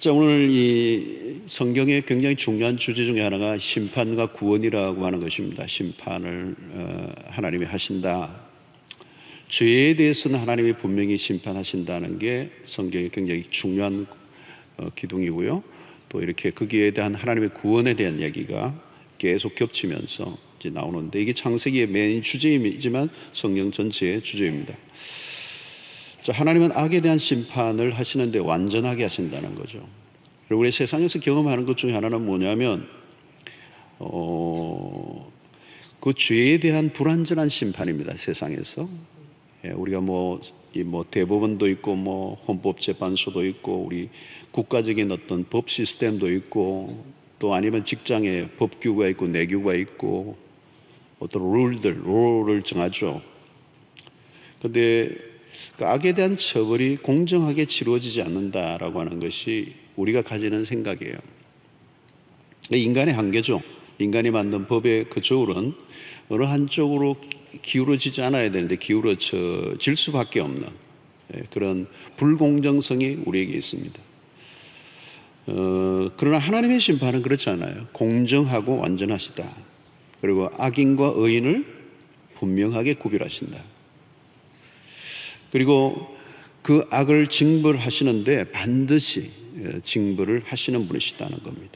자, 오늘 이 성경의 굉장히 중요한 주제 중에 하나가 심판과 구원이라고 하는 것입니다. 심판을 하나님이 하신다. 죄에 대해서는 하나님이 분명히 심판하신다는 게 성경의 굉장히 중요한 기둥이고요. 또 이렇게 거기에 대한 하나님의 구원에 대한 얘기가 계속 겹치면서 이제 나오는데, 이게 창세기의 메인 주제이지만 성경 전체의 주제입니다. 자, 하나님은 악에 대한 심판을 하시는데 완전하게 하신다는 거죠. 그리고 우리 세상에서 경험하는 것 중에 하나는 뭐냐면 그 죄에 대한 불완전한 심판입니다. 세상에서 우리가 대법원도 있고 헌법재판소도 있고 우리 국가적인 어떤 법 시스템도 있고, 또 아니면 직장에 법규가 있고 내규가 있고 어떤 룰을 정하죠. 그런데 그 악에 대한 처벌이 공정하게 치루어지지 않는다라고 하는 것이 우리가 가지는 생각이에요. 인간의 한계죠. 인간이 만든 법의 그 저울은 어느 한쪽으로 기울어지지 않아야 되는데 기울어질 수밖에 없는 그런 불공정성이 우리에게 있습니다. 그러나 하나님의 심판은 그렇지 않아요. 공정하고 완전하시다. 그리고 악인과 의인을 분명하게 구별하신다. 그리고 그 악을 징벌하시는데 반드시 징벌을 하시는 분이시다는 겁니다.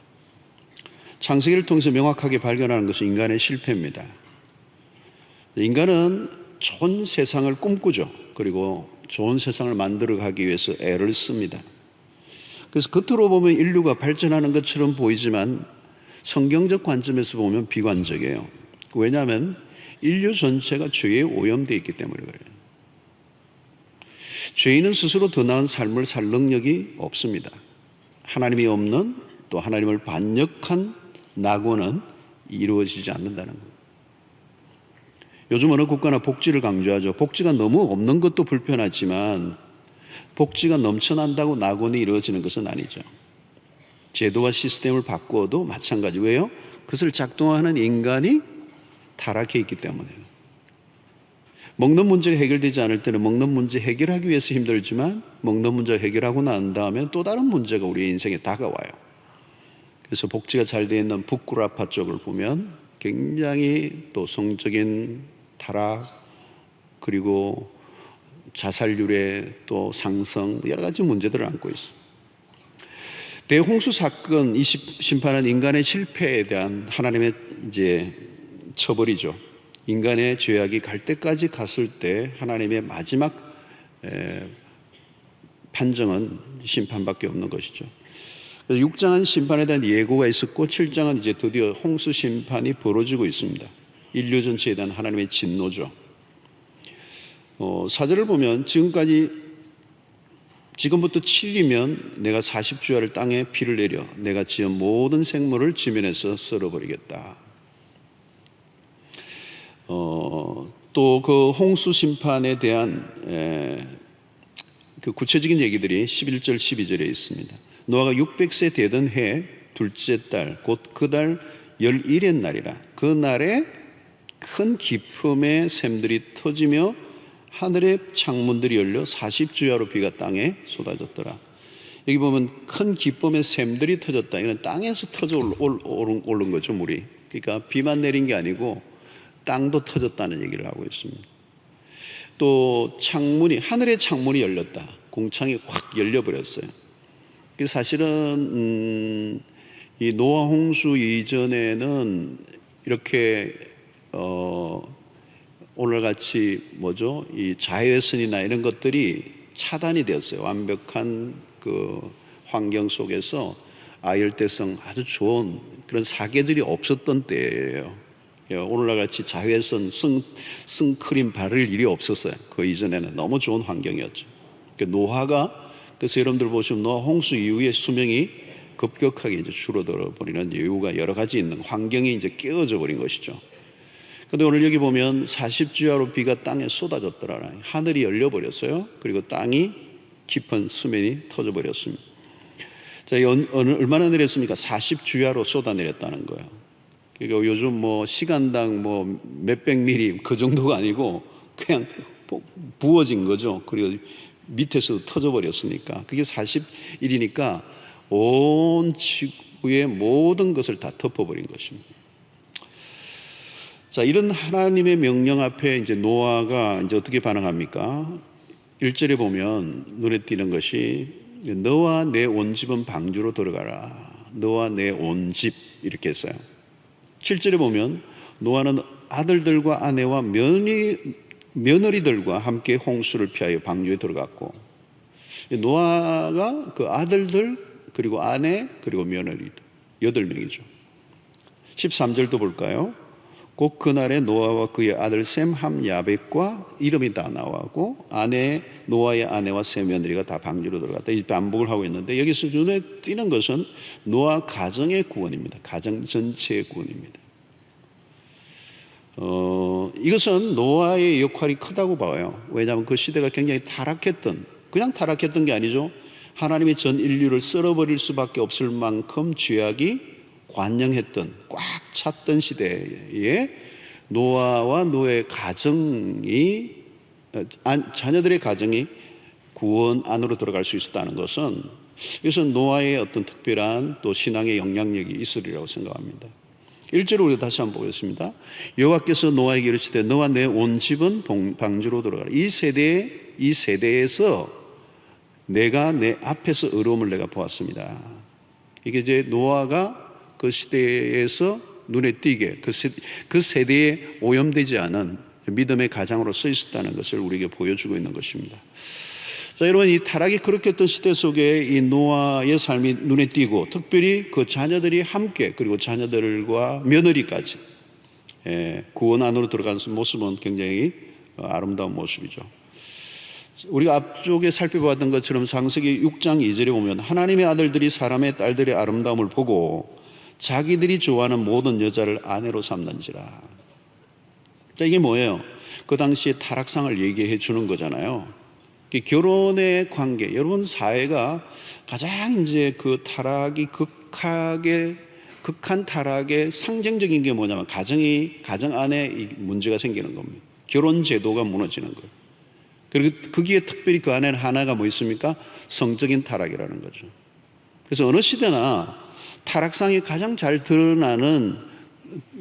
창세기를 통해서 명확하게 발견하는 것은 인간의 실패입니다. 인간은 좋은 세상을 꿈꾸죠. 그리고 좋은 세상을 만들어가기 위해서 애를 씁니다. 그래서 겉으로 보면 인류가 발전하는 것처럼 보이지만 성경적 관점에서 보면 비관적이에요. 왜냐하면 인류 전체가 죄에 오염되어 있기 때문에 그래요. 죄인은 스스로 더 나은 삶을 살 능력이 없습니다. 하나님이 없는, 또 하나님을 반역한 낙원은 이루어지지 않는다는 겁니다. 요즘 어느 국가나 복지를 강조하죠. 복지가 너무 없는 것도 불편하지만 복지가 넘쳐난다고 낙원이 이루어지는 것은 아니죠. 제도와 시스템을 바꾸어도 마찬가지. 왜요? 그것을 작동하는 인간이 타락해 있기 때문에요. 먹는 문제가 해결되지 않을 때는 먹는 문제 해결하기 위해서 힘들지만 먹는 문제 해결하고 난 다음에 또 다른 문제가 우리의 인생에 다가와요. 그래서 복지가 잘 되어 있는 북구라파 쪽을 보면 굉장히 또 성적인 타락, 그리고 자살률의 또 상승, 여러 가지 문제들을 안고 있어요. 대홍수 사건, 이 심판은 인간의 실패에 대한 하나님의 이제 처벌이죠. 인간의 죄악이 갈 때까지 갔을 때 하나님의 마지막 판정은 심판밖에 없는 것이죠. 그래서 6장은 심판에 대한 예고가 있었고 7장은 이제 드디어 홍수 심판이 벌어지고 있습니다. 인류 전체에 대한 하나님의 진노죠. 4절을 보면 지금부터 7일이면 내가 40주야를 땅에 비를 내려 내가 지은 모든 생물을 지면에서 썰어버리겠다. 또 그 홍수 심판에 대한 그 구체적인 얘기들이 11절 12절에 있습니다. 노아가 600세 되던 해 둘째 달 곧 그 달 11의 날이라. 그 날에 큰 기품의 샘들이 터지며 하늘의 창문들이 열려 40주야로 비가 땅에 쏟아졌더라. 여기 보면 큰 기쁨의 샘들이 터졌다. 이건 땅에서 터져 오른 거죠, 물이. 그러니까 비만 내린 게 아니고 땅도 터졌다는 얘기를 하고 있습니다. 또 하늘의 창문이 열렸다. 공창이 확 열려버렸어요. 사실은 이 노아 홍수 이전에는 이렇게 오늘같이 이 자외선이나 이런 것들이 차단이 되었어요. 완벽한 그 환경 속에서 아열대성 아주 좋은 그런 사계들이 없었던 때예요. 오늘날 같이 자외선 선크림 바를 일이 없었어요. 그 이전에는 너무 좋은 환경이었죠. 그래서 여러분들 보시면 노아 홍수 이후에 수명이 급격하게 이제 줄어들어 버리는 이유가 여러 가지 있는, 환경이 이제 깨어져 버린 것이죠. 그런데 오늘 여기 보면 40주야로 비가 땅에 쏟아졌더라. 하늘이 열려 버렸어요. 그리고 땅이 깊은 수면이 터져 버렸습니다. 자, 얼마나 내렸습니까? 40주야로 쏟아내렸다는 거예요. 그러니까 요즘 시간당 몇백 미리 그 정도가 아니고 그냥 부어진 거죠. 그리고 밑에서도 터져 버렸으니까 그게 40일이니까 온 지구의 모든 것을 다 덮어버린 것입니다. 자, 이런 하나님의 명령 앞에 이제 노아가 이제 어떻게 반응합니까? 1절에 보면 눈에 띄는 것이 너와 내 온 집은 방주로 들어가라. 너와 내 온 집 이렇게 했어요. 7절에 보면 노아는 아들들과 아내와 며느리들과 함께 홍수를 피하여 방주에 들어갔고, 노아가 그 아들들 그리고 아내 그리고 며느리 8명이죠. 13절도 볼까요? 곧 그날에 노아와 그의 아들 셈, 함, 야벳과 이름이 다 나와고 노아의 아내와 세 며느리가 다 방주로 들어갔다. 이 반복을 하고 있는데 여기서 눈에 띄는 것은 노아 가정의 구원입니다. 가정 전체의 구원입니다. 이것은 노아의 역할이 크다고 봐요. 왜냐하면 그 시대가 굉장히 그냥 타락했던 게 아니죠. 하나님이 전 인류를 썰어버릴 수밖에 없을 만큼 죄악이 관영했던, 꽉 찼던 시대에 노아와 노아의 자녀들의 가정이 구원 안으로 들어갈 수 있었다는 것은, 이것은 노아의 어떤 특별한 또 신앙의 영향력이 있으리라고 생각합니다. 1절을 우리가 다시 한번 보겠습니다. 여호와께서 노아에게 이르시되 너와 내 온 집은 방주로 들어가라. 이 세대에서 내가 내 앞에서 의로움을 내가 보았습니다. 이게 이제 노아가 그 시대에서 눈에 띄게 그 세대에 오염되지 않은 믿음의 가장으로 서 있었다는 것을 우리에게 보여주고 있는 것입니다. 자, 여러분, 이 타락이 그렇겠던 시대 속에 이 노아의 삶이 눈에 띄고, 특별히 그 자녀들이 함께, 그리고 자녀들과 며느리까지 구원 안으로 들어가는 모습은 굉장히 아름다운 모습이죠. 우리가 앞쪽에 살펴봤던 것처럼 창세기 6장 2절에 보면 하나님의 아들들이 사람의 딸들의 아름다움을 보고 자기들이 좋아하는 모든 여자를 아내로 삼는지라. 자, 이게 뭐예요? 그 당시에 타락상을 얘기해 주는 거잖아요. 결혼의 관계, 여러분 사회가 가장 이제 그 타락이 극한 타락의 상징적인 게 뭐냐면 가정 안에 이 문제가 생기는 겁니다. 결혼 제도가 무너지는 거예요. 그리고 거기에 특별히 그 안에는 하나가 뭐 있습니까? 성적인 타락이라는 거죠. 그래서 어느 시대나 타락상이 가장 잘 드러나는,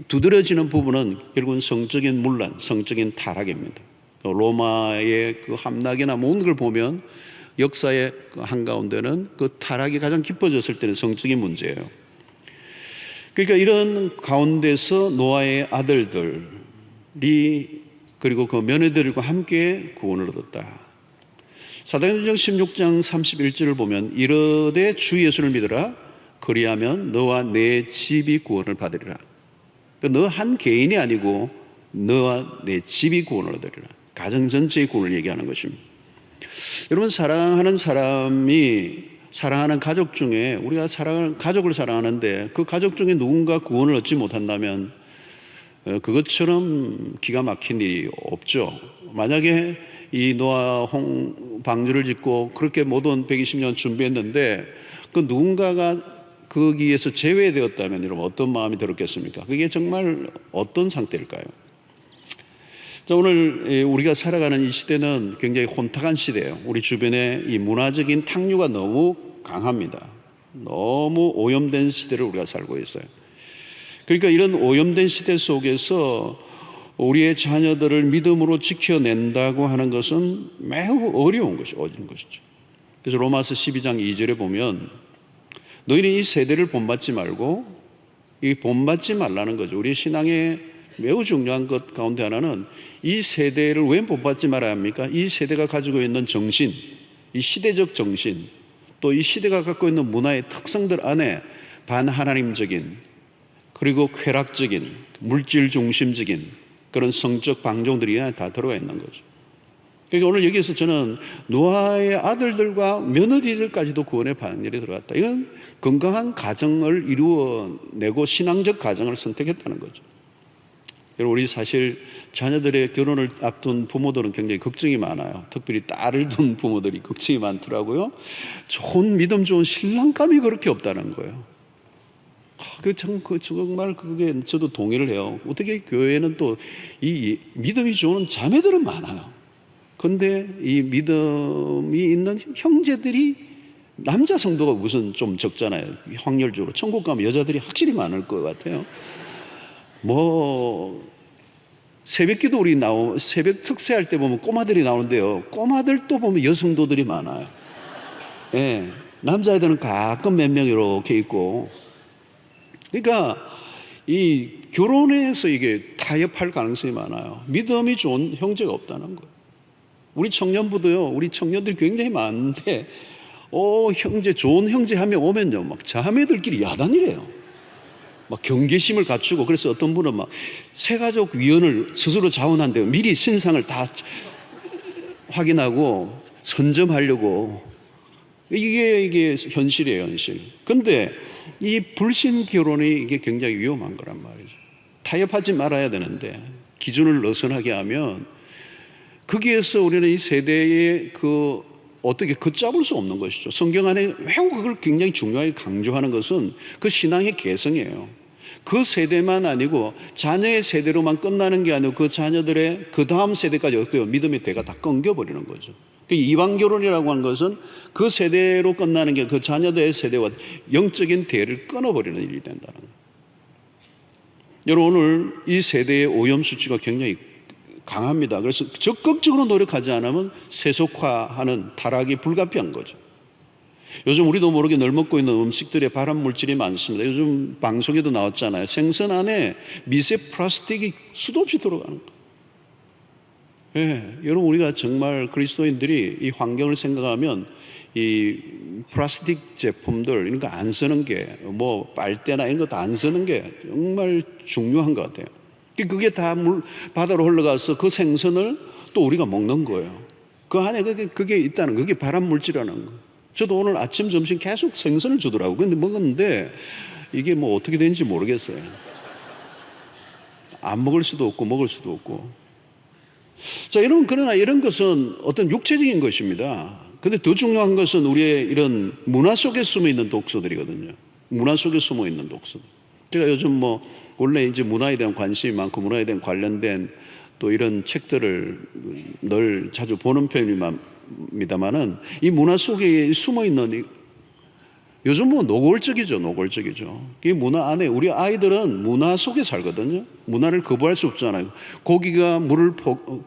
두드러지는 부분은 결국은 성적인 문란, 성적인 타락입니다. 로마의 그 함락이나 모든 걸 보면 역사의 그 한가운데는 그 타락이 가장 깊어졌을 때는 성적인 문제예요. 그러니까 이런 가운데서 노아의 아들들이 그리고 그 며느리들과 함께 구원을 얻었다. 사도행전 16장 31절을 보면 이르되 주 예수를 믿으라 그리하면 너와 내 집이 구원을 받으리라. 그러니까 너 한 개인이 아니고 너와 내 집이 구원을 얻으리라. 가정 전체의 구원을 얘기하는 것입니다. 여러분, 사랑하는 사람이 사랑하는 가족 중에, 우리가 사랑하는 가족을 사랑하는데 그 가족 중에 누군가 구원을 얻지 못한다면 그것처럼 기가 막힌 일이 없죠. 만약에 이 노아 방주를 짓고 그렇게 모든 120년 준비했는데 그 누군가가 거기에서 제외되었다면 여러분 어떤 마음이 들었겠습니까? 그게 정말 어떤 상태일까요? 자, 오늘 우리가 살아가는 이 시대는 굉장히 혼탁한 시대예요. 우리 주변에 이 문화적인 탕류가 너무 강합니다. 너무 오염된 시대를 우리가 살고 있어요. 그러니까 이런 오염된 시대 속에서 우리의 자녀들을 믿음으로 지켜낸다고 하는 것은 매우 어려운 것이죠. 그래서 로마서 12장 2절에 보면 너희는 이 세대를 본받지 말고, 이 본받지 말라는 거죠. 우리 신앙의 매우 중요한 것 가운데 하나는 이 세대를 왜 본받지 말아야 합니까? 이 세대가 가지고 있는 정신, 이 시대적 정신, 또 이 시대가 갖고 있는 문화의 특성들 안에 반하나님적인, 그리고 쾌락적인, 물질 중심적인 그런 성적 방종들이 다 들어가 있는 거죠. 그러니까 오늘 여기에서 저는 노아의 아들들과 며느리들까지도 구원의 반열에 들어갔다. 이건 건강한 가정을 이루어내고 신앙적 가정을 선택했다는 거죠. 여러분, 우리 사실 자녀들의 결혼을 앞둔 부모들은 굉장히 걱정이 많아요. 특별히 딸을 둔 부모들이 걱정이 많더라고요. 믿음 좋은 신랑감이 그렇게 없다는 거예요. 정말 그게 저도 동의를 해요. 어떻게 교회에는 또 이 믿음이 좋은 자매들은 많아요. 그런데 이 믿음이 있는 형제들이 남자 성도가 무슨 좀 적잖아요. 확률적으로. 천국 가면 여자들이 확실히 많을 것 같아요. 뭐 새벽 기도 새벽 특세할 때 보면 꼬마들이 나오는데요. 꼬마들도 보면 여성도들이 많아요. 예. 남자애들은 가끔 몇 명 이렇게 있고. 그러니까 이 결혼해서 이게 타협할 가능성이 많아요. 믿음이 좋은 형제가 없다는 거예요. 우리 청년부도요, 우리 청년들이 굉장히 많은데, 좋은 형제 한 명 오면요, 막 자매들끼리 야단이래요. 막 경계심을 갖추고, 그래서 어떤 분은 막 새가족 위원을 스스로 자원한대요. 미리 신상을 다 확인하고 선점하려고. 이게 현실이에요, 현실. 근데 이 불신 결혼이 이게 굉장히 위험한 거란 말이죠. 타협하지 말아야 되는데, 기준을 어선하게 하면, 거기에서 우리는 이 세대의 어떻게 걷잡을 수 없는 것이죠. 성경 안에 매우 그걸 굉장히 중요하게 강조하는 것은 그 신앙의 개성이에요. 그 세대만 아니고 자녀의 세대로만 끝나는 게 아니고 그 자녀들의 그 다음 세대까지 어때요? 믿음의 대가 다 끊겨버리는 거죠. 이방 결혼이라고 하는 것은 그 세대로 끝나는 게 그 자녀들의 세대와 영적인 대를 끊어버리는 일이 된다는 거예요. 여러분, 오늘 이 세대의 오염 수치가 굉장히 강합니다. 그래서 적극적으로 노력하지 않으면 세속화하는 타락이 불가피한 거죠. 요즘 우리도 모르게 늘 먹고 있는 음식들에 발암 물질이 많습니다. 요즘 방송에도 나왔잖아요. 생선 안에 미세 플라스틱이 수도 없이 들어가는 거예요. 예, 여러분, 우리가 정말 그리스도인들이 이 환경을 생각하면 이 플라스틱 제품들 이런 거 안 쓰는 게, 뭐 빨대나 이런 거 다 안 쓰는 게 정말 중요한 것 같아요. 그게 다 바다로 흘러가서 그 생선을 또 우리가 먹는 거예요. 그 안에 그게 있다는 거, 그게 발암 물질이라는 거. 저도 오늘 아침 점심 계속 생선을 주더라고요. 근데 먹었는데 이게 뭐 어떻게 되는지 모르겠어요. 안 먹을 수도 없고 먹을 수도 없고. 자, 여러분, 그러나 이런 것은 어떤 육체적인 것입니다. 근데 더 중요한 것은 우리의 이런 문화 속에 숨어 있는 독소들이거든요. 문화 속에 숨어 있는 독소들. 제가 요즘 뭐 원래 이제 문화에 대한 관심이 많고 문화에 대한 관련된 또 이런 책들을 늘 자주 보는 편입니다만은 이 문화 속에 숨어 있는 요즘 뭐 노골적이죠. 이 문화 안에 우리 아이들은 문화 속에 살거든요. 문화를 거부할 수 없잖아요. 고기가 물을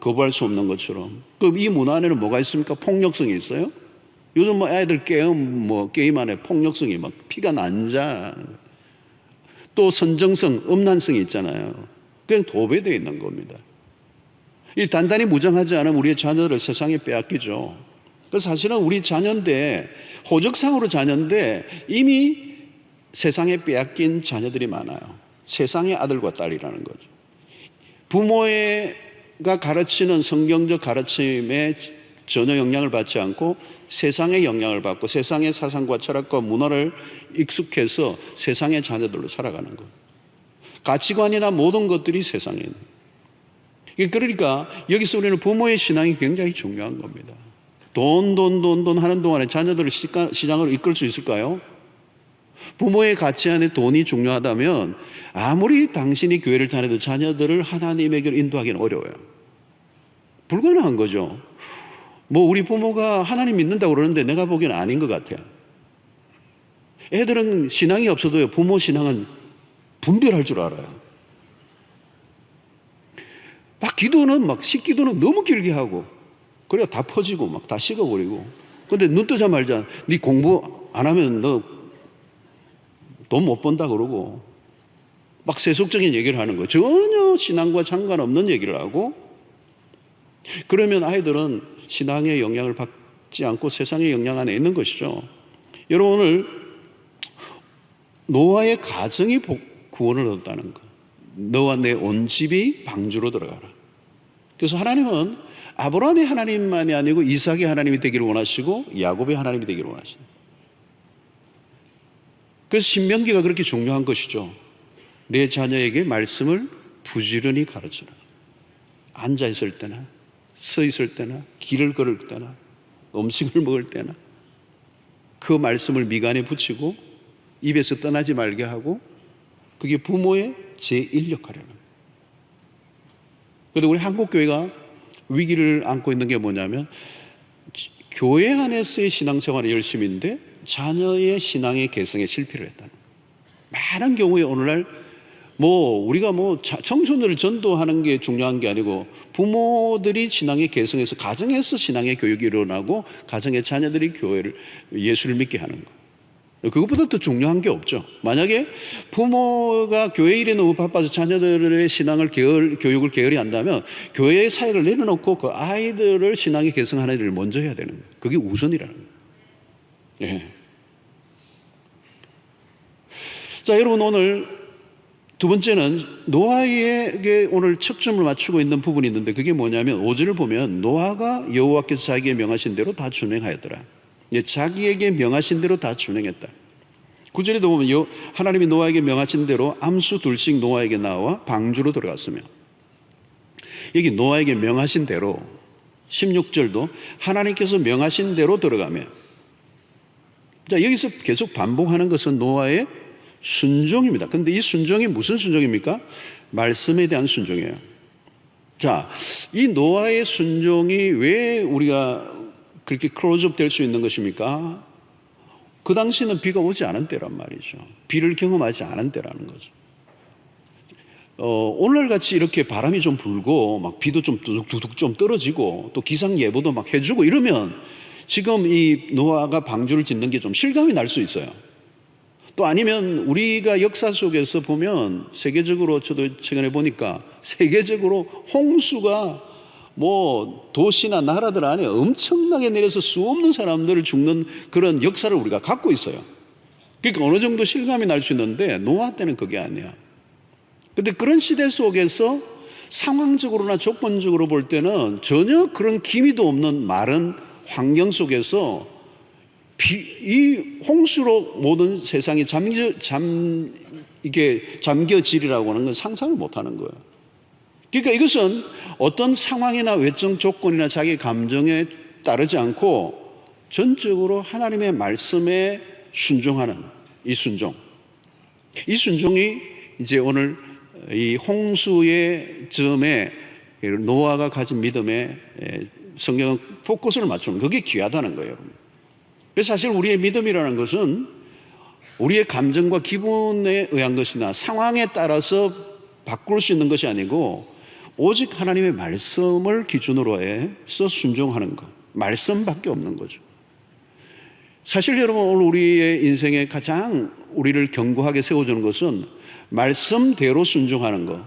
거부할 수 없는 것처럼. 그럼 이 문화 안에는 뭐가 있습니까? 폭력성이 있어요. 요즘 뭐 아이들 게임 안에 폭력성이 막 피가 난자. 또 선정성, 음란성이 있잖아요. 그냥 도배되어 있는 겁니다. 이 단단히 무장하지 않으면 우리의 자녀들을 세상에 빼앗기죠. 그래서 사실은 우리 자녀인데, 호적상으로 자녀인데 이미 세상에 빼앗긴 자녀들이 많아요. 세상의 아들과 딸이라는 거죠. 부모가 가르치는 성경적 가르침에 전혀 영향을 받지 않고 세상의 영향을 받고 세상의 사상과 철학과 문화를 익숙해서 세상의 자녀들로 살아가는 거예요. 가치관이나 모든 것들이 세상에 있는 거예요. 그러니까 여기서 우리는 부모의 신앙이 굉장히 중요한 겁니다. 돈 하는 동안에 자녀들을 시장으로 이끌 수 있을까요? 부모의 가치 안에 돈이 중요하다면 아무리 당신이 교회를 다녀도 자녀들을 하나님에게로 인도하기는 어려워요. 불가능한 거죠. 뭐 우리 부모가 하나님 믿는다고 그러는데 내가 보기에는 아닌 것 같아요. 애들은 신앙이 없어도요, 부모 신앙은 분별할 줄 알아요. 막 식기도는 너무 길게 하고 그래야 다 퍼지고 막 다 식어버리고. 근데 눈 뜨자 말자 네 공부 안 하면 너 돈 못 번다 그러고 막 세속적인 얘기를 하는 거예요. 전혀 신앙과 상관없는 얘기를 하고. 그러면 아이들은 신앙의 영향을 받지 않고 세상의 영향 안에 있는 것이죠. 여러분, 오늘 노아의 가정이 구원을 얻었다는 것. 너와 내 온 집이 방주로 들어가라. 그래서 하나님은 아브라함의 하나님만이 아니고 이삭의 하나님이 되기를 원하시고 야곱의 하나님이 되기를 원하신다. 그래서 신명기가 그렇게 중요한 것이죠. 내 자녀에게 말씀을 부지런히 가르쳐라. 앉아 있을 때나 서 있을 때나 길을 걸을 때나 음식을 먹을 때나 그 말씀을 미간에 붙이고 입에서 떠나지 말게 하고, 그게 부모의 제1 역할이라는 거예요. 그런데 우리 한국교회가 위기를 안고 있는 게 뭐냐면 교회 안에서의 신앙생활이 열심인데 자녀의 신앙의 개성에 실패를 했다는 거예요. 많은 경우에 오늘날 우리가 청소년을 전도하는 게 중요한 게 아니고 부모들이 신앙의 개성에서 가정에서 신앙의 교육이 일어나고 가정의 자녀들이 예수를 믿게 하는 거. 그것보다 더 중요한 게 없죠. 만약에 부모가 교회 일에 너무 바빠서 자녀들의 신앙을 교육을 게을리 한다면 교회의 사역을 내려놓고 그 아이들을 신앙의 개성하는 일을 먼저 해야 되는 거예요. 그게 우선이라는 거예요. 예. 자, 여러분, 오늘 두 번째는 노아에게 오늘 초점을 맞추고 있는 부분이 있는데 그게 뭐냐면 5절을 보면 노아가 여호와께서 자기에게 명하신 대로 다 준행하였더라. 자기에게 명하신 대로 다 준행했다. 9절에도 보면 하나님이 노아에게 명하신 대로 암수 둘씩 노아에게 나와 방주로 들어갔으며, 여기 노아에게 명하신 대로 16절도 하나님께서 명하신 대로 들어가며, 자, 여기서 계속 반복하는 것은 노아의 순종입니다. 그런데 이 순종이 무슨 순종입니까? 말씀에 대한 순종이에요. 자, 이 노아의 순종이 왜 우리가 그렇게 클로즈업 될 수 있는 것입니까? 그 당시는 비가 오지 않은 때란 말이죠. 비를 경험하지 않은 때라는 거죠. 오늘같이 이렇게 바람이 좀 불고 막 비도 좀 두둑두둑 좀 떨어지고 또 기상예보도 막 해주고 이러면 지금 이 노아가 방주를 짓는 게 좀 실감이 날 수 있어요. 또 아니면 우리가 역사 속에서 보면 세계적으로, 저도 최근에 보니까 세계적으로 홍수가 도시나 나라들 안에 엄청나게 내려서 수없는 사람들을 죽는 그런 역사를 우리가 갖고 있어요. 그러니까 어느 정도 실감이 날 수 있는데 노아 때는 그게 아니야. 그런데 그런 시대 속에서 상황적으로나 조건적으로 볼 때는 전혀 그런 기미도 없는 마른 환경 속에서 이 홍수로 모든 세상이 잠겨지리라고 하는 건 상상을 못 하는 거예요. 그러니까 이것은 어떤 상황이나 외적 조건이나 자기 감정에 따르지 않고 전적으로 하나님의 말씀에 순종하는 이 순종이 이제 오늘 이 홍수의 점에 노아가 가진 믿음에 성경은 포커스를 맞추는, 그게 귀하다는 거예요. 그래서 사실 우리의 믿음이라는 것은 우리의 감정과 기분에 의한 것이나 상황에 따라서 바꿀 수 있는 것이 아니고 오직 하나님의 말씀을 기준으로 해서 순종하는 것, 말씀밖에 없는 거죠. 사실 여러분, 오늘 우리의 인생에 가장 우리를 견고하게 세워주는 것은 말씀대로 순종하는 것.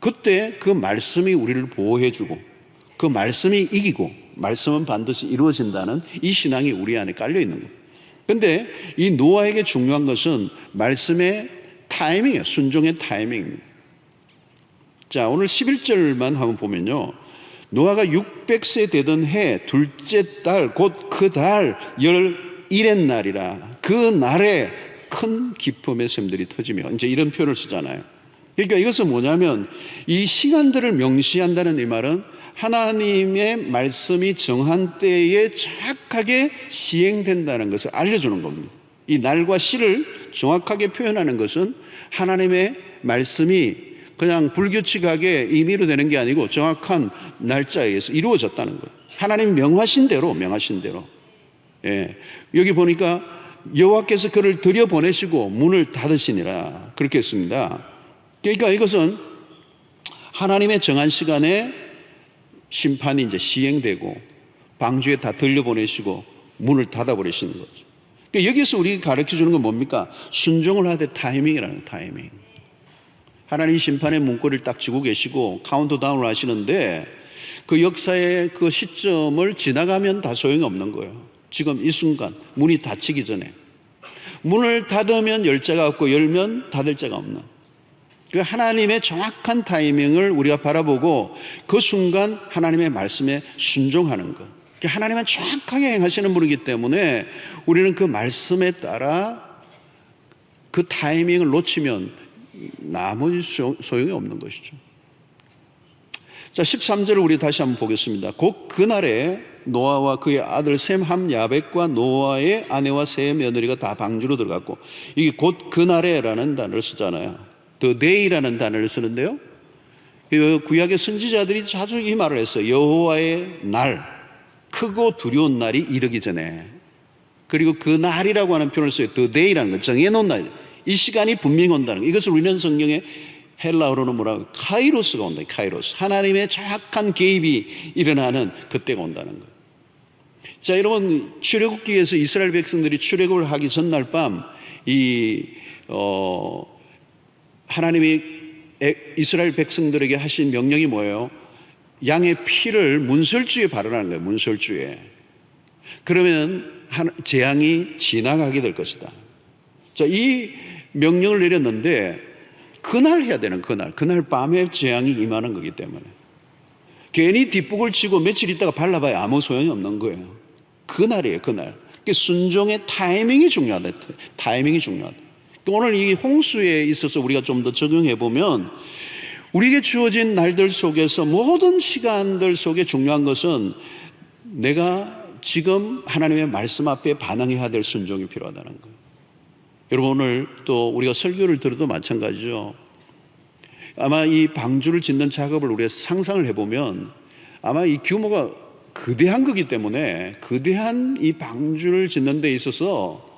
그때 그 말씀이 우리를 보호해주고 그 말씀이 이기고 말씀은 반드시 이루어진다는 이 신앙이 우리 안에 깔려 있는 것. 그런데 이 노아에게 중요한 것은 말씀의 타이밍이에요. 순종의 타이밍입니다. 자, 오늘 11절만 한번 보면요, 노아가 600세 되던 해 둘째 달 곧 그 달 11의 날이라 그 날에 큰 기쁨의 샘들이 터지며, 이제 이런 표현을 쓰잖아요. 그러니까 이것은 뭐냐면 이 시간들을 명시한다는 이 말은 하나님의 말씀이 정한 때에 정확하게 시행된다는 것을 알려주는 겁니다. 이 날과 시를 정확하게 표현하는 것은 하나님의 말씀이 그냥 불규칙하게 임의로 되는 게 아니고 정확한 날짜에 의해서 이루어졌다는 거예요. 하나님 명하신 대로. 예. 여기 보니까 여호와께서 그를 들여보내시고 문을 닫으시니라 그렇게 했습니다. 그러니까 이것은 하나님의 정한 시간에 심판이 이제 시행되고 방주에 다 들려보내시고 문을 닫아버리시는 거죠. 그러니까 여기서 우리가 가르쳐 주는 건 뭡니까? 순종을 하되 타이밍이라는 타이밍. 하나님 심판의 문고리를 딱 쥐고 계시고 카운트다운을 하시는데 그 역사의 그 시점을 지나가면 다 소용이 없는 거예요. 지금 이 순간 문이 닫히기 전에 문을 닫으면 열 자가 없고 열면 닫을 자가 없는 그 하나님의 정확한 타이밍을 우리가 바라보고 그 순간 하나님의 말씀에 순종하는 것. 하나님은 정확하게 행하시는 분이기 때문에 우리는 그 말씀에 따라 그 타이밍을 놓치면 나머지 소용이 없는 것이죠. 자, 13절을 우리 다시 한번 보겠습니다. 곧 그날에 노아와 그의 아들 셈, 함, 야벳과 노아의 아내와 세 며느리가 다 방주로 들어갔고, 이게 곧 그날에라는 단어를 쓰잖아요. The day라는 단어를 쓰는데요, 구약의 선지자들이 자주 이 말을 했어요. 여호와의 날, 크고 두려운 날이 이르기 전에. 그리고 그 날이라고 하는 표현을 써요. The day라는 거, 정해놓은 날. 이 시간이 분명히 온다는 거. 이것을 우리는 성경에 헬라어로는 뭐라고? 카이로스가 온다. 카이로스. 하나님의 정확한 개입이 일어나는 그때가 온다는 거. 자, 여러분, 출애굽기에서 이스라엘 백성들이 출애굽을 하기 전날 밤 하나님이 이스라엘 백성들에게 하신 명령이 뭐예요? 양의 피를 문설주에 바르라는 거예요. 문설주에. 그러면 재앙이 지나가게 될 것이다. 자, 이 명령을 내렸는데 그날 해야 되는 그날 밤에 재앙이 임하는 거기 때문에 괜히 뒷북을 치고 며칠 있다가 발라봐야 아무 소용이 없는 거예요. 그날이에요. 그날. 순종의 타이밍이 중요하다. 타이밍이 중요하다. 오늘 이 홍수에 있어서 우리가 좀 더 적용해 보면 우리에게 주어진 날들 속에서 모든 시간들 속에 중요한 것은 내가 지금 하나님의 말씀 앞에 반응해야 될 순종이 필요하다는 거예요. 여러분, 오늘 또 우리가 설교를 들어도 마찬가지죠. 아마 이 방주를 짓는 작업을 우리가 상상을 해보면 아마 이 규모가 거대한 거기 때문에 거대한 이 방주를 짓는 데 있어서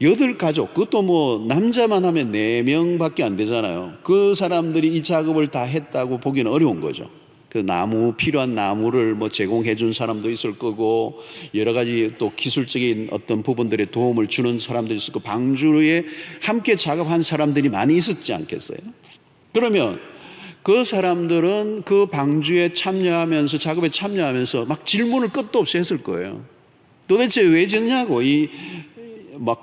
8가족, 그것도 뭐 남자만 하면 4명밖에 안 되잖아요. 그 사람들이 이 작업을 다 했다고 보기는 어려운 거죠. 그 필요한 나무를 뭐 제공해 준 사람도 있을 거고, 여러 가지 또 기술적인 어떤 부분들의 도움을 주는 사람도 있을 거고, 방주에 함께 작업한 사람들이 많이 있었지 않겠어요? 그러면 그 사람들은 그 방주에 참여하면서, 작업에 참여하면서 막 질문을 끝도 없이 했을 거예요. 도대체 왜 짓냐고,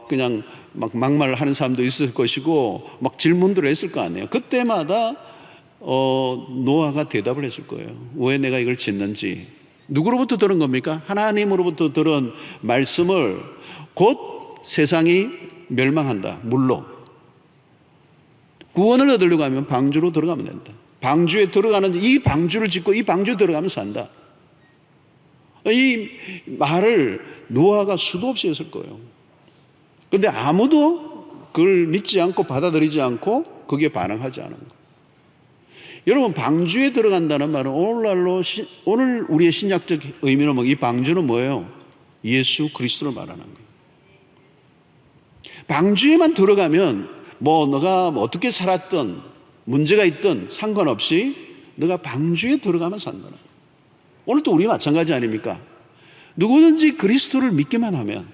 그냥 막말하는 사람도 있을 것이고, 막 질문들을 했을 거 아니에요. 그때마다 노아가 대답을 했을 거예요. 왜 내가 이걸 짓는지. 누구로부터 들은 겁니까? 하나님으로부터 들은 말씀을 곧 세상이 멸망한다. 물로. 구원을 얻으려고 하면 방주로 들어가면 된다. 방주에 들어가는, 이 방주를 짓고 이 방주에 들어가면 산다. 이 말을 노아가 수도 없이 했을 거예요. 그런데 아무도 그걸 믿지 않고 받아들이지 않고 거기에 반응하지 않은 거예요. 여러분, 방주에 들어간다는 말은 오늘 우리의 신약적 의미로 이 방주는 뭐예요? 예수 그리스도를 말하는 거예요. 방주에만 들어가면 너가 어떻게 살았든 문제가 있든 상관없이 너가 방주에 들어가면 산다는 거예요. 오늘도 우리 마찬가지 아닙니까? 누구든지 그리스도를 믿기만 하면,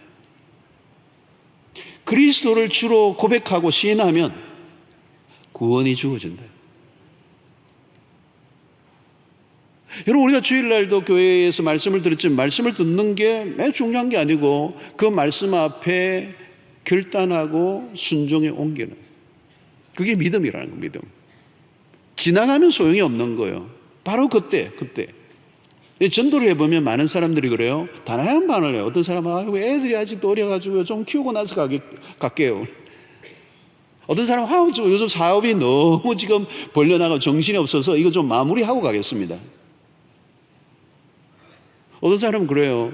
그리스도를 주로 고백하고 시인하면 구원이 주어진다. 여러분, 우리가 주일날도 교회에서 말씀을 들었지만 말씀을 듣는 게 매우 중요한 게 아니고 그 말씀 앞에 결단하고 순종에 옮기는, 그게 믿음이라는 거예요. 믿음. 지나가면 소용이 없는 거예요. 바로 그때 전도를 해보면 많은 사람들이 그래요. 다양한 반응을 해요. 어떤 사람은 애들이 아직도 어려가지고 좀 키우고 나서 갈게요. 어떤 사람은 요즘 사업이 너무 지금 벌려나가고 정신이 없어서 이거 좀 마무리하고 가겠습니다. 어떤 사람은 그래요.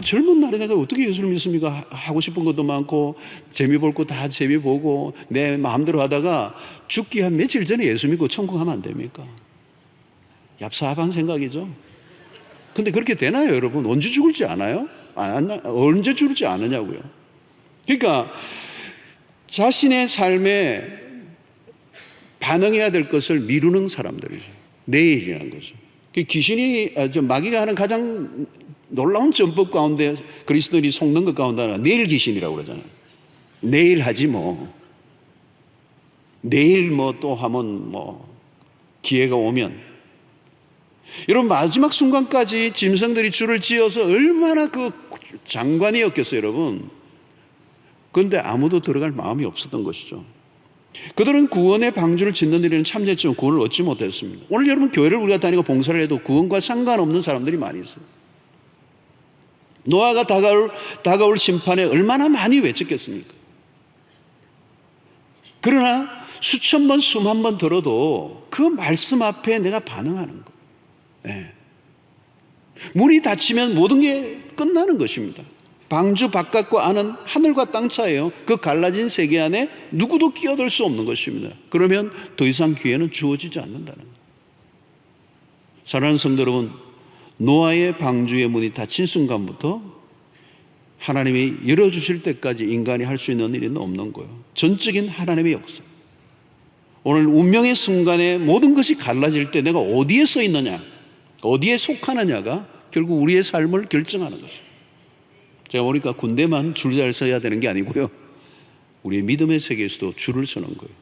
젊은 날에 내가 어떻게 예수를 믿습니까? 하고 싶은 것도 많고 재미 볼 거 다 재미 보고 내 마음대로 하다가 죽기 한 며칠 전에 예수 믿고 천국 가면 안 됩니까? 얍삽한 생각이죠. 근데 그렇게 되나요, 여러분? 언제 죽을지 아나요? 언제 죽을지 아느냐고요. 그러니까 자신의 삶에 반응해야 될 것을 미루는 사람들이죠. 내일이라는 거죠. 마귀가 하는 가장 놀라운 전법 가운데, 그리스도인이 속는 것 가운데 하나, 내일 귀신이라고 그러잖아요. 내일 하지 내일 또 하면 기회가 오면. 여러분, 마지막 순간까지 짐승들이 줄을 지어서 얼마나 그 장관이었겠어요, 여러분. 그런데 아무도 들어갈 마음이 없었던 것이죠. 그들은 구원의 방주를 짓는 일에는 참여했지만 구원을 얻지 못했습니다. 오늘 여러분, 교회를 우리가 다니고 봉사를 해도 구원과 상관없는 사람들이 많이 있어요. 노아가 다가올 심판에 얼마나 많이 외쳤겠습니까? 그러나 수천 번, 수만 번 들어도 그 말씀 앞에 내가 반응하는 거. 네. 문이 닫히면 모든 게 끝나는 것입니다. 방주 바깥과 안은 하늘과 땅 차이에요. 그 갈라진 세계 안에 누구도 끼어들 수 없는 것입니다. 그러면 더 이상 기회는 주어지지 않는다는 거예요. 사랑하는 성도 여러분, 노아의 방주의 문이 닫힌 순간부터 하나님이 열어주실 때까지 인간이 할 수 있는 일은 없는 거예요. 전적인 하나님의 역사. 오늘 운명의 순간에 모든 것이 갈라질 때 내가 어디에 서 있느냐, 어디에 속하느냐가 결국 우리의 삶을 결정하는 것이죠. 제가 보니까 군대만 줄 잘 서야 되는 게 아니고요, 우리의 믿음의 세계에서도 줄을 서는 거예요.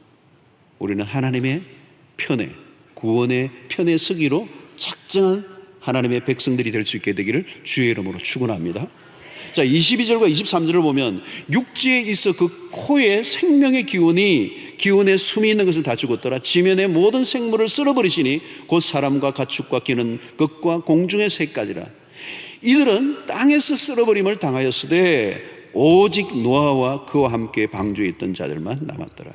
우리는 하나님의 편에, 구원의 편에 서기로 작정한 하나님의 백성들이 될 수 있게 되기를 주의 이름으로 축원합니다. 자, 22절과 23절을 보면 육지에 있어 그 코에 생명의 기운에 숨이 있는 것은 다 죽었더라. 지면의 모든 생물을 쓸어버리시니 곧 사람과 가축과 기는 것과 공중의 새까지라. 이들은 땅에서 쓸어버림을 당하였으되 오직 노아와 그와 함께 방주에 있던 자들만 남았더라.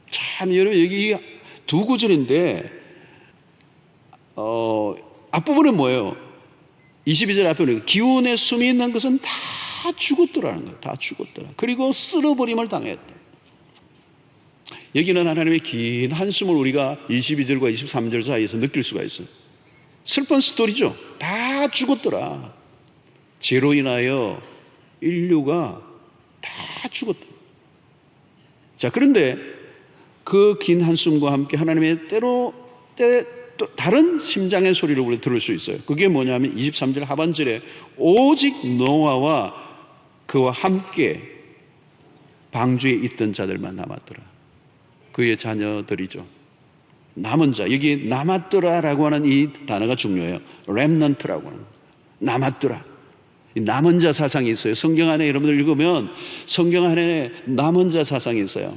참, 여러분, 여기 두 구절인데 앞부분은 뭐예요? 22절 앞에 보니까 기운에 숨이 있는 것은 다 죽었더라는 거예요. 다 죽었더라. 그리고 쓸어버림을 당했다. 여기는 하나님의 긴 한숨을 우리가 22절과 23절 사이에서 느낄 수가 있어요. 슬픈 스토리죠. 다 죽었더라. 죄로 인하여 인류가 다 죽었다. 자, 그런데 그 긴 한숨과 함께 하나님의 또 다른 심장의 소리를 우리 들을 수 있어요. 그게 뭐냐면 23절 하반절에 오직 노아와 그와 함께 방주에 있던 자들만 남았더라. 그의 자녀들이죠. 남은 자, 여기 남았더라라고 하는 이 단어가 중요해요. 렘넌트라고 하는, 남았더라. 남은 자 사상이 있어요. 성경 안에 여러분들 읽으면 성경 안에 남은 자 사상이 있어요.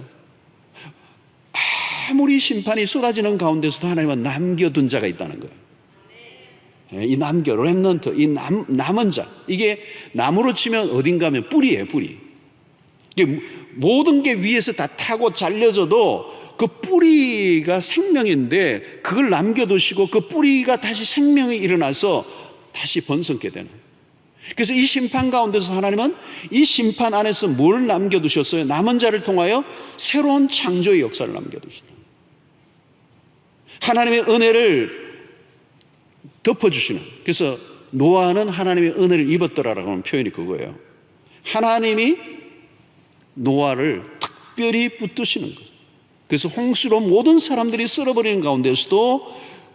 아무리 심판이 쏟아지는 가운데서도 하나님은 남겨둔 자가 있다는 거예요. 이 렘넌트, 이 남은 자. 이게 나무로 치면 어딘가 하면 뿌리예요, 뿌리. 이게 모든 게 위에서 다 타고 잘려져도 그 뿌리가 생명인데 그걸 남겨두시고 그 뿌리가 다시 생명이 일어나서 다시 번성게 되는. 그래서 이 심판 가운데서 하나님은 이 심판 안에서 뭘 남겨두셨어요? 남은 자를 통하여 새로운 창조의 역사를 남겨두셨다. 하나님의 은혜를 덮어주시는. 그래서 노아는 하나님의 은혜를 입었더라라고 하는 표현이 그거예요. 하나님이 노아를 특별히 붙드시는 거죠. 그래서 홍수로 모든 사람들이 쓸어버리는 가운데서도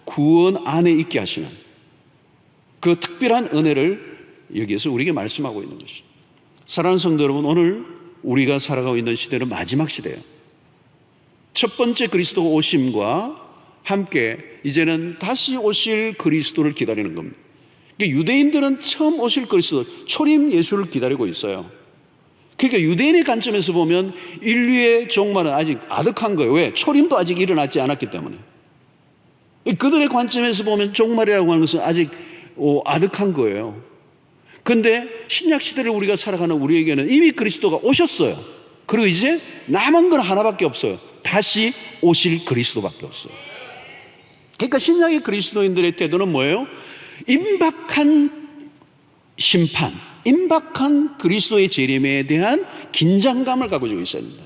구원 안에 있게 하시는 그 특별한 은혜를 여기에서 우리에게 말씀하고 있는 것이죠. 사랑하는 성도 여러분, 오늘 우리가 살아가고 있는 시대는 마지막 시대예요. 첫 번째 그리스도 오심과 함께 이제는 다시 오실 그리스도를 기다리는 겁니다. 유대인들은 처음 오실 그리스도, 초림 예수를 기다리고 있어요. 그러니까 유대인의 관점에서 보면 인류의 종말은 아직 아득한 거예요. 왜? 초림도 아직 일어나지 않았기 때문에. 그들의 관점에서 보면 종말이라고 하는 것은 아직 아득한 거예요. 그런데 신약 시대를 우리가 살아가는 우리에게는 이미 그리스도가 오셨어요. 그리고 이제 남은 건 하나밖에 없어요. 다시 오실 그리스도밖에 없어요. 그러니까 신약의 그리스도인들의 태도는 뭐예요? 임박한 심판, 임박한 그리스도의 재림에 대한 긴장감을 가지고 있어야 된다.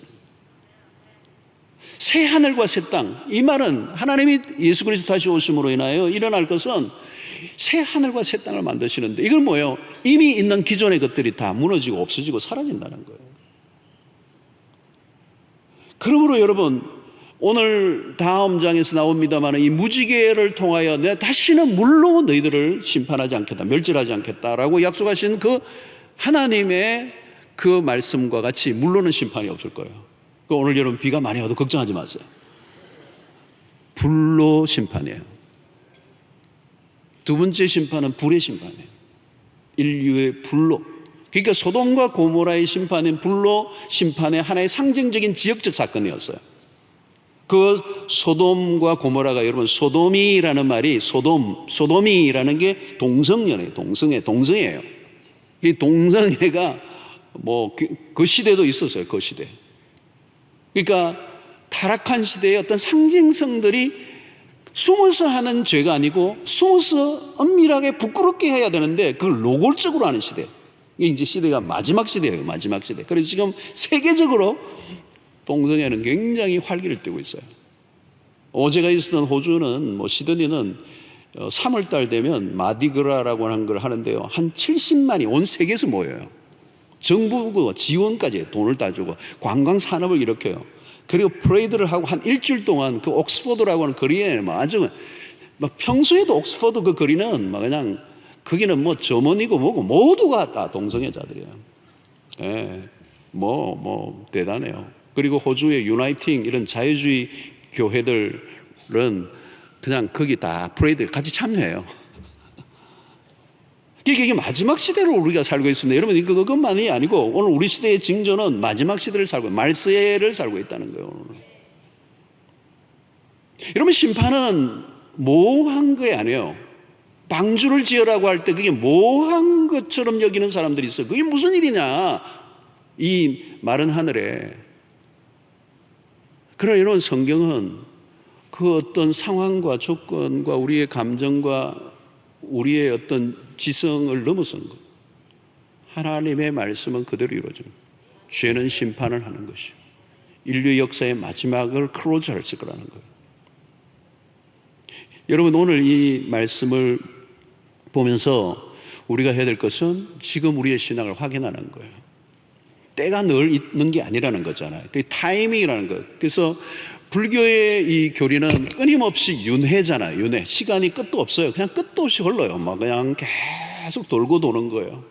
새 하늘과 새 땅, 이 말은 하나님이 예수 그리스도 다시 오심으로 인하여 일어날 것은 새 하늘과 새 땅을 만드시는데, 이건 뭐예요? 이미 있는 기존의 것들이 다 무너지고 없어지고 사라진다는 거예요. 그러므로 여러분, 오늘 다음 장에서 나옵니다만 이 무지개를 통하여 내가 다시는 물로 너희들을 심판하지 않겠다, 멸절하지 않겠다라고 약속하신 그 하나님의 그 말씀과 같이 물로는 심판이 없을 거예요. 오늘 여러분 비가 많이 와도 걱정하지 마세요. 불로 심판이에요. 두 번째 심판은 불의 심판이에요. 인류의 불로. 그러니까 소돔과 고모라의 심판은 불로 심판의 하나의 상징적인 지역적 사건이었어요. 그 소돔과 고모라가, 여러분, 소돔이라는 말이 소돔이라는 게 동성애예요. 동성애예요. 이 동성애가 그 시대도 있었어요. 그 시대. 그러니까 타락한 시대의 어떤 상징성들이 숨어서 하는 죄가 아니고 숨어서 은밀하게 부끄럽게 해야 되는데 그걸 노골적으로 하는 시대. 이게 이제 시대가 마지막 시대예요. 마지막 시대. 그래서 지금 세계적으로 동성애는 굉장히 활기를 띠고 있어요. 어제가 있었던 호주는, 시드니는 3월달 되면 마디그라라고 하는 걸 하는데요, 한 70만이 온 세계에서 모여요. 정부 지원까지 돈을 다 주고 관광 산업을 일으켜요. 그리고 프레이드를 하고 한 일주일 동안 그 옥스퍼드라고 하는 거리에 아주 평소에도 옥스퍼드 그 거리는 그냥 거기는 뭐 점원이고 뭐고 모두가 다 동성애자들이에요. 예, 대단해요. 그리고 호주의 유나이팅 이런 자유주의 교회들은 그냥 거기 다 프레이드 같이 참여해요. 이게 마지막 시대를 우리가 살고 있습니다. 여러분, 그것만이 아니고 오늘 우리 시대의 징조는 마지막 시대를 살고 말세를 살고 있다는 거예요. 오늘. 여러분, 심판은 모호한 게 아니에요. 방주를 지으라고 할 때 그게 모호한 것처럼 여기는 사람들이 있어요. 그게 무슨 일이냐, 이 마른 하늘에. 그러나 여러분, 성경은 그 어떤 상황과 조건과 우리의 감정과 우리의 어떤 지성을 넘어선 것, 하나님의 말씀은 그대로 이루어집니다. 죄는 심판을 하는 것이요, 인류 역사의 마지막을 클로즈할 거라는 거예요. 여러분, 오늘 이 말씀을 보면서 우리가 해야 될 것은 지금 우리의 신앙을 확인하는 거예요. 때가 늘 있는 게 아니라는 거잖아요. 타이밍이라는 거예요. 그래서 불교의 이 교리는 끊임없이 윤회잖아요. 윤회. 시간이 끝도 없어요. 그냥 끝도 없이 흘러요. 그냥 계속 돌고 도는 거예요.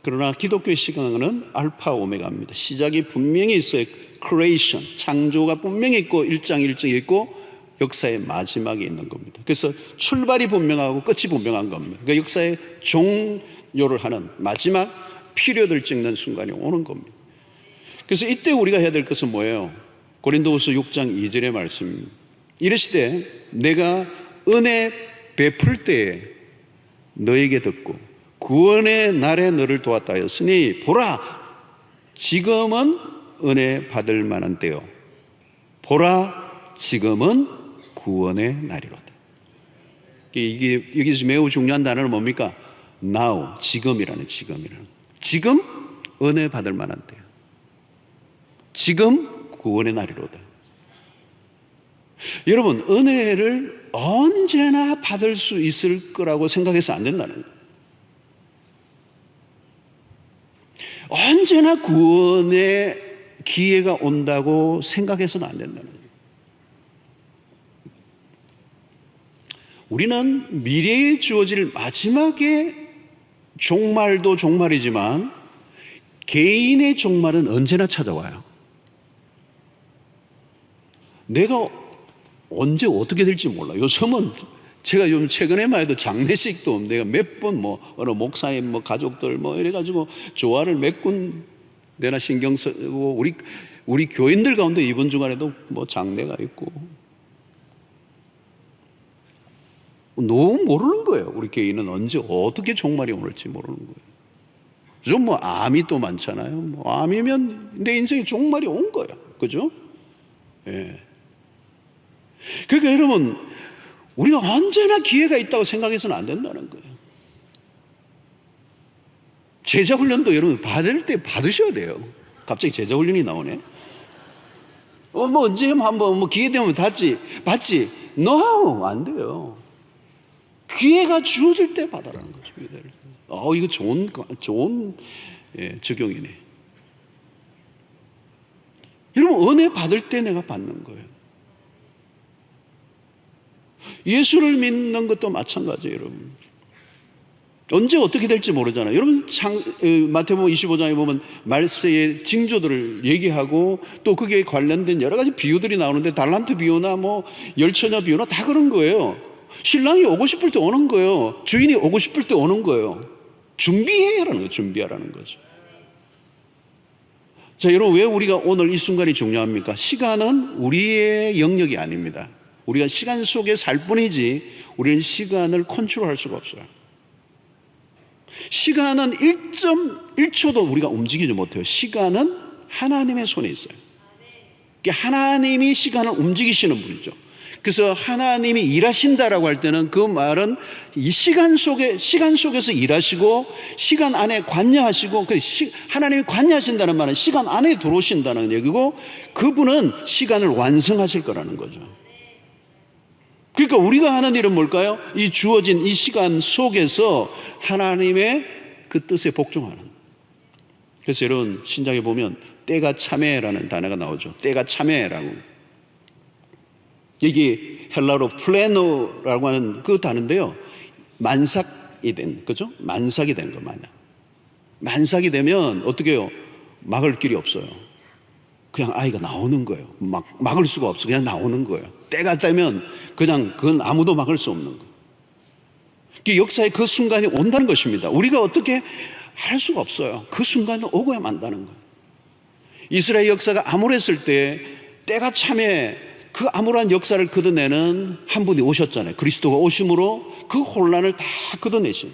그러나 기독교의 시간은 알파 오메가입니다. 시작이 분명히 있어요. 크리에이션, 창조가 분명히 있고 일장일정이 있고 역사의 마지막이 있는 겁니다. 그래서 출발이 분명하고 끝이 분명한 겁니다. 그러니까 역사의 종료를 하는 마지막 피리어드를 찍는 순간이 오는 겁니다. 그래서 이때 우리가 해야 될 것은 뭐예요? 고린도후서 6장 2절의 말씀입니다. 이르시되 내가 은혜 베풀 때에 너에게 듣고 구원의 날에 너를 도왔다 하였으니 보라, 지금은 은혜 받을 만한 때요, 보라, 지금은 구원의 날이로다. 이게 여기서 매우 중요한 단어는 뭡니까? now, 지금이라는 지금 은혜 받을 만한 때요, 지금 구원의 날이로다. 여러분, 은혜를 언제나 받을 수 있을 거라고 생각해서 안 된다는 거예요. 언제나 구원의 기회가 온다고 생각해서는 안 된다는 거예요. 우리는 미래에 주어질 마지막에 종말도 종말이지만 개인의 종말은 언제나 찾아와요. 내가 언제 어떻게 될지 몰라. 요즘은 제가 요즘 최근에만 해도 장례식도 내가 몇 번 어느 목사님 가족들 이래가지고 조화를 몇 군데나 신경 쓰고 우리 교인들 가운데 이번 주간에도 장례가 있고 너무 모르는 거예요. 우리 개인은 언제 어떻게 종말이 오를지 모르는 거예요. 좀 암이 또 많잖아요. 암이면 내 인생에 종말이 온 거예요. 그죠? 예. 그러니까 여러분, 우리가 언제나 기회가 있다고 생각해서는 안 된다는 거예요. 제자훈련도 여러분 받을 때 받으셔야 돼요. 갑자기 제자훈련이 나오네. 언제 한번 기회 되면 받지. No, 안 돼요. 기회가 주어질 때 받아라는 거죠. 이거 좋은 적용이네. 여러분, 은혜 받을 때 내가 받는 거예요. 예수를 믿는 것도 마찬가지예요. 여러분, 언제 어떻게 될지 모르잖아요. 여러분, 마태복음 25장에 보면 말세의 징조들을 얘기하고 또 거기에 관련된 여러 가지 비유들이 나오는데 달란트 비유나 열처녀 비유나 다 그런 거예요. 신랑이 오고 싶을 때 오는 거예요. 주인이 오고 싶을 때 오는 거예요. 준비하라는 거죠. 자, 여러분, 왜 우리가 오늘 이 순간이 중요합니까? 시간은 우리의 영역이 아닙니다. 우리가 시간 속에 살 뿐이지 우리는 시간을 컨트롤할 수가 없어요. 시간은 1.1초도 우리가 움직이지 못해요. 시간은 하나님의 손에 있어요. 하나님이 시간을 움직이시는 분이죠. 그래서 하나님이 일하신다라고 할 때는 그 말은 이 시간 속에서 일하시고 시간 안에 관여하시고, 하나님이 관여하신다는 말은 시간 안에 들어오신다는 얘기고, 그분은 시간을 완성하실 거라는 거죠. 그러니까 우리가 하는 일은 뭘까요? 이 주어진 이 시간 속에서 하나님의 그 뜻에 복종하는. 그래서 여러분 신약에 보면 때가 참회라는 단어가 나오죠. 때가 참회라고. 이게 헬라로 플레노라고 하는 그 단어인데요. 만삭이 된, 그죠? 만삭이 된 거, 만삭이 되면 어떻게 해요? 막을 길이 없어요. 그냥 아이가 나오는 거예요. 막을 수가 없어. 그냥 나오는 거예요. 때가 되면 그냥 그건 아무도 막을 수 없는 거예요. 역사의 그 순간이 온다는 것입니다. 우리가 어떻게 할 수가 없어요. 그 순간이 오고야 만다는 거예요. 이스라엘 역사가 암울했을 때 때가 참에 그 암울한 역사를 걷어내는 한 분이 오셨잖아요. 그리스도가 오심으로 그 혼란을 다 걷어내신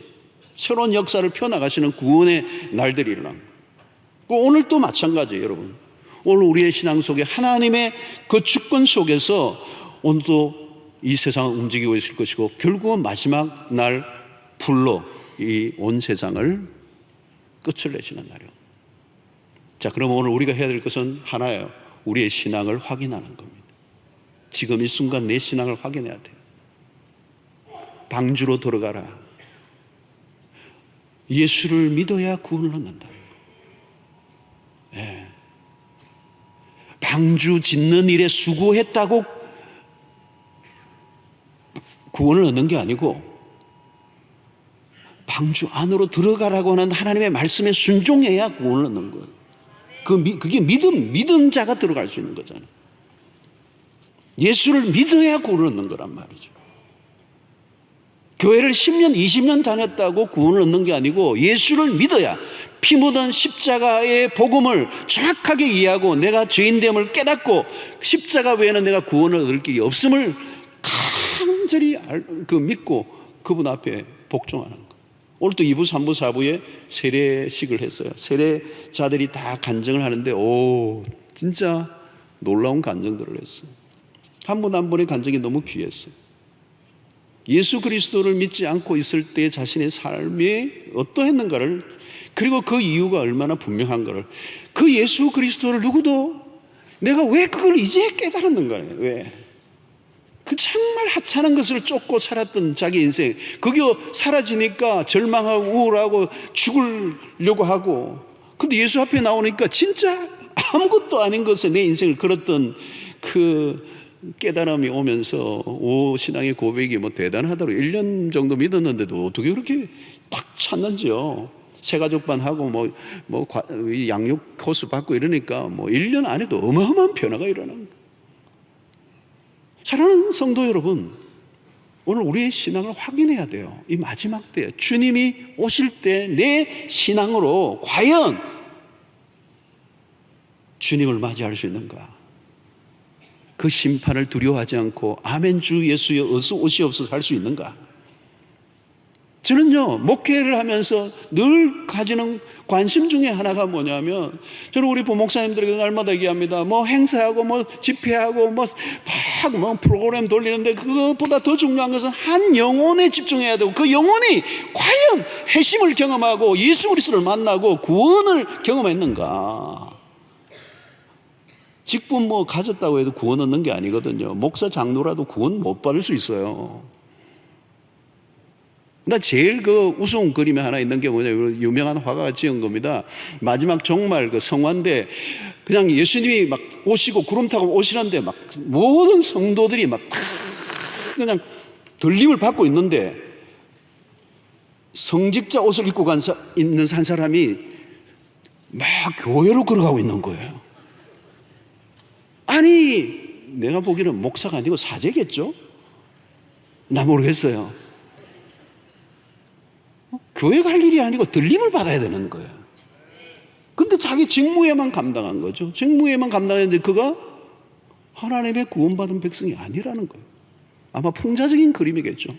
새로운 역사를 펴나가시는 구원의 날들이 일어납니다. 오늘 또 마찬가지예요, 여러분. 오늘 우리의 신앙 속에 하나님의 그 주권 속에서 오늘도 이 세상을 움직이고 있을 것이고 결국은 마지막 날 불로 이 온 세상을 끝을 내시는 날이에요. 자, 그럼 오늘 우리가 해야 될 것은 하나예요. 우리의 신앙을 확인하는 겁니다. 지금 이 순간 내 신앙을 확인해야 돼요. 방주로 들어가라. 예수를 믿어야 구원을 얻는다. 네. 방주 짓는 일에 수고했다고 구원을 얻는 게 아니고 방주 안으로 들어가라고 하는 하나님의 말씀에 순종해야 구원을 얻는 거예요. 그게 믿은 자가 들어갈 수 있는 거잖아요. 예수를 믿어야 구원을 얻는 거란 말이죠. 교회를 10년, 20년 다녔다고 구원을 얻는 게 아니고 예수를 믿어야 피 묻은 십자가의 복음을 정확하게 이해하고 내가 죄인됨을 깨닫고 십자가 외에는 내가 구원을 얻을 길이 없음을 간절히 믿고 그분 앞에 복종하는 거예요. 오늘 또 2부, 3부, 4부에 세례식을 했어요. 세례자들이 다 간증을 하는데 진짜 놀라운 간증들을 했어요. 한 분 한 분의 간증이 너무 귀했어요. 예수 그리스도를 믿지 않고 있을 때 자신의 삶이 어떠했는가를, 그리고 그 이유가 얼마나 분명한가를, 그 예수 그리스도를 누구도 내가 왜 그걸 이제 깨달았는가요? 왜? 그 정말 하찮은 것을 쫓고 살았던 자기 인생, 그게 사라지니까 절망하고 우울하고 죽으려고 하고, 근데 예수 앞에 나오니까 진짜 아무것도 아닌 것에 내 인생을 걸었던 그 깨달음이 오면서 신앙의 고백이 대단하다고 1년 정도 믿었는데도 어떻게 그렇게 팍 찼는지요. 새가족반 하고 양육 코스 받고 이러니까 1년 안에도 어마어마한 변화가 일어난 거예요. 사랑하는 성도 여러분, 오늘 우리의 신앙을 확인해야 돼요. 이 마지막 때 주님이 오실 때 내 신앙으로 과연 주님을 맞이할 수 있는가? 그 심판을 두려워하지 않고 아멘 주 예수여 어서 오시옵소서 할 수 있는가? 저는요, 목회를 하면서 늘 가지는 관심 중에 하나가 뭐냐면, 저는 우리 부목사님들에게 날마다 얘기합니다. 행사하고 집회하고 프로그램 돌리는데 그것보다 더 중요한 것은 한 영혼에 집중해야 되고, 그 영혼이 과연 회심을 경험하고 예수 그리스도를 만나고 구원을 경험했는가? 직분 가졌다고 해도 구원 얻는 게 아니거든요. 목사 장로라도 구원 못 받을 수 있어요. 나 제일 우스운 그림이 하나 있는 게 뭐냐면, 유명한 화가가 지은 겁니다. 마지막 정말 성화인데 그냥 예수님이 오시고 구름 타고 오시는데 모든 성도들이 그냥 들림을 받고 있는데, 성직자 옷을 입고 있는 한 사람이 교회로 걸어가고 있는 거예요. 아니, 내가 보기에는 목사가 아니고 사제겠죠? 나 모르겠어요. 교회 갈 일이 아니고 들림을 받아야 되는 거예요. 근데 자기 직무에만 감당한 거죠. 직무에만 감당했는데 그가 하나님의 구원받은 백성이 아니라는 거예요. 아마 풍자적인 그림이겠죠.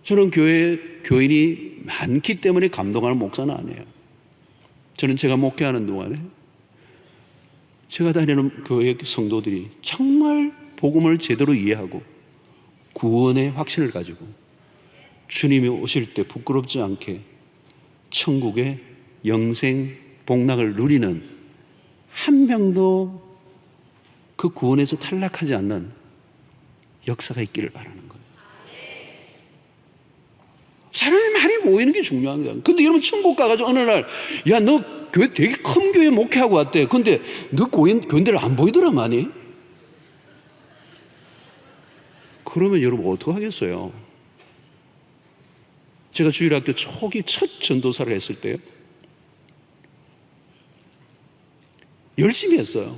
저는 교회에 교인이 많기 때문에 감동하는 목사는 아니에요. 저는 제가 목회하는 동안에 제가 다니는 교회 성도들이 정말 복음을 제대로 이해하고 구원의 확신을 가지고 주님이 오실 때 부끄럽지 않게 천국의 영생 복락을 누리는, 한 명도 그 구원에서 탈락하지 않는 역사가 있기를 바라는 거예요. 사람이 많이 모이는 게 중요한 거야. 근데 여러분 천국 가가지고 어느 날, 야, 너 교회 되게 큰 교회 목회하고 왔대. 근데 너 교인들 안 보이더라 많이. 그러면 여러분 어떡하겠어요? 제가 주일학교 초기 첫 전도사를 했을 때요, 열심히 했어요.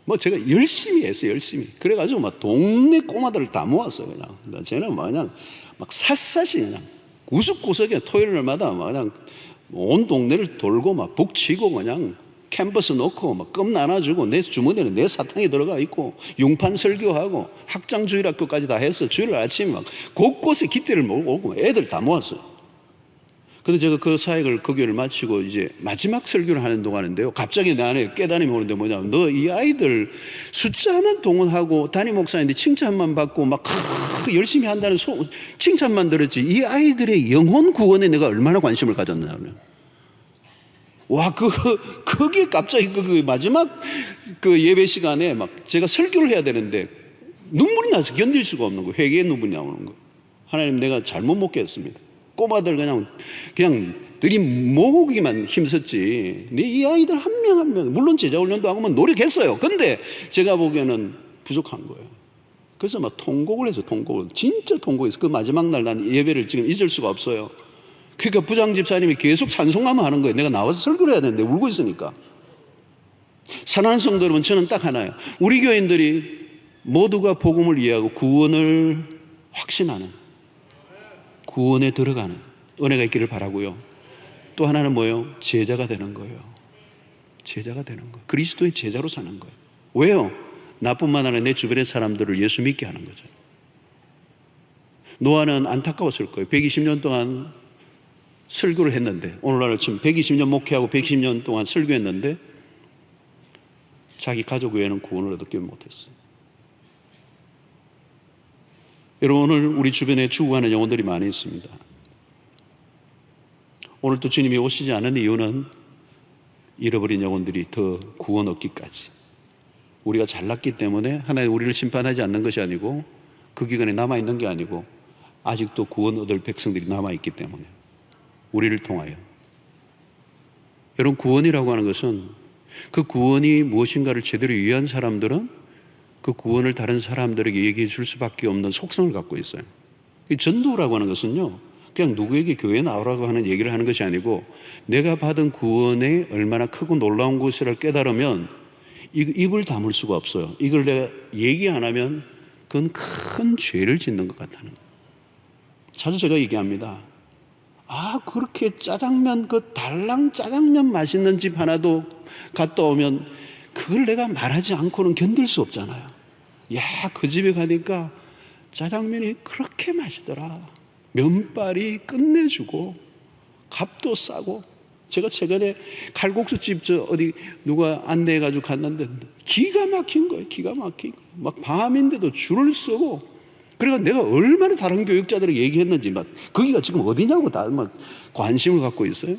뭐 제가 열심히 했어요, 열심히. 그래가지고 막 동네 꼬마들을 다 모았어요, 그냥. 쟤는 그냥 막 샅샅이 그냥 구석구석에 토요일 날마다 막 그냥 온 동네를 돌고 막 북치고 그냥 캔버스 놓고 막 껌 나눠주고 내 주머니에는 내 사탕이 들어가 있고 융판 설교하고 학장 주일학교까지 다 해서 주일 아침에 막 곳곳에 기대를 몰고 오고 애들 다 모았어요. 근데 제가 그 사역을 그 교회를 마치고 이제 마지막 설교를 하는 동안인데요, 갑자기 내 안에 깨달음이 오는데 뭐냐면, 너 이 아이들 숫자만 동원하고 담임 목사님들 칭찬만 받고 막 열심히 한다는 칭찬만 들었지 이 아이들의 영혼 구원에 내가 얼마나 관심을 가졌느냐면, 와, 그게 갑자기 그 마지막 그 예배 시간에 막 제가 설교를 해야 되는데 눈물이 나서 견딜 수가 없는 거예요. 회개의 눈물이 나오는 거예요. 하나님, 내가 잘못 먹겠습니다. 꼬마들 그냥 들이모으기만 힘썼지 이 아이들 한 명 한 명, 물론 제자 훈련도 하고 노력했어요. 근데 제가 보기에는 부족한 거예요. 그래서 막 통곡을 해서 진짜 통곡해서 그 마지막 날 난 예배를 지금 잊을 수가 없어요. 그러니까 부장 집사님이 계속 찬송하면 하는 거예요. 내가 나와서 설교를 해야 되는데 울고 있으니까. 사랑하는 성도 여러분, 저는 딱 하나예요. 우리 교인들이 모두가 복음을 이해하고 구원을 확신하는, 구원에 들어가는 은혜가 있기를 바라고요. 또 하나는 뭐예요? 제자가 되는 거예요. 제자가 되는 거예요. 그리스도의 제자로 사는 거예요. 왜요? 나뿐만 아니라 내 주변의 사람들을 예수 믿게 하는 거죠. 노아는 안타까웠을 거예요. 120년 동안 설교를 했는데, 오늘날 지금 120년 목회하고 120년 동안 설교했는데 자기 가족 외에는 구원을 얻지 못했어요. 여러분, 오늘 우리 주변에 죽어가는 영혼들이 많이 있습니다. 오늘 또 주님이 오시지 않은 이유는 잃어버린 영혼들이 더 구원 얻기까지, 우리가 잘났기 때문에 하나님 우리를 심판하지 않는 것이 아니고, 그 기간에 남아있는 게 아니고 아직도 구원 얻을 백성들이 남아있기 때문에 우리를 통하여. 여러분, 구원이라고 하는 것은 그 구원이 무엇인가를 제대로 이해한 사람들은 그 구원을 다른 사람들에게 얘기해 줄 수밖에 없는 속성을 갖고 있어요. 전도라고 하는 것은요, 그냥 누구에게 교회에 나오라고 하는 얘기를 하는 것이 아니고, 내가 받은 구원에 얼마나 크고 놀라운 것이라 깨달으면 입을 다물 수가 없어요. 이걸 내가 얘기 안 하면 그건 큰 죄를 짓는 것 같다는 거예요. 자주 제가 얘기합니다. 그렇게 짜장면, 달랑 짜장면 맛있는 집 하나도 갔다 오면 그걸 내가 말하지 않고는 견딜 수 없잖아요. 야, 그 집에 가니까 짜장면이 그렇게 맛있더라. 면발이 끝내주고 값도 싸고. 제가 최근에 칼국수집 어디 누가 안내해가지고 갔는데 기가 막힌 거예요. 기가 막힌 거. 막 밤인데도 줄을 서고. 그래서 내가 얼마나 다른 교육자들에게 얘기했는지 막 거기가 지금 어디냐고 다 막 관심을 갖고 있어요.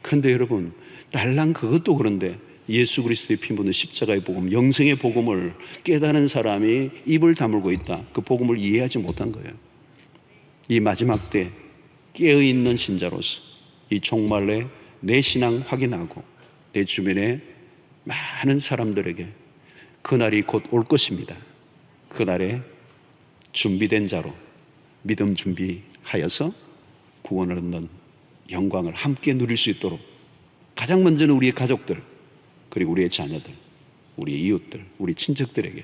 근데 여러분, 달랑 그것도 그런데 예수 그리스도의 피 묻은 십자가의 복음, 영생의 복음을 깨닫는 사람이 입을 다물고 있다. 그 복음을 이해하지 못한 거예요. 이 마지막 때 깨어있는 신자로서 이 종말에 내 신앙 확인하고 내 주변에 많은 사람들에게 그날이 곧 올 것입니다. 그날에 준비된 자로 믿음 준비하여서 구원을 얻는 영광을 함께 누릴 수 있도록 가장 먼저는 우리의 가족들, 그리고 우리의 자녀들, 우리의 이웃들, 우리 친척들에게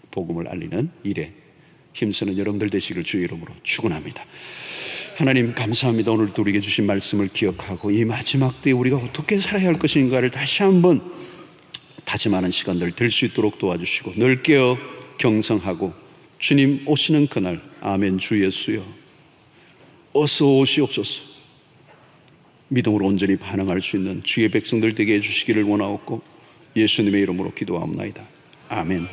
복음을 알리는 일에 힘쓰는 여러분들 되시기를 주의 이름으로 축원합니다. 하나님, 감사합니다. 오늘도 우리에게 주신 말씀을 기억하고 이 마지막 때에 우리가 어떻게 살아야 할 것인가를 다시 한번 다짐하는 시간들 될 수 있도록 도와주시고, 늘 깨어 경성하고 주님 오시는 그날, 아멘. 주 예수여 어서 오시옵소서. 믿음으로 온전히 반응할 수 있는 주의 백성들 되게 해주시기를 원하옵고 예수님의 이름으로 기도하옵나이다. 아멘.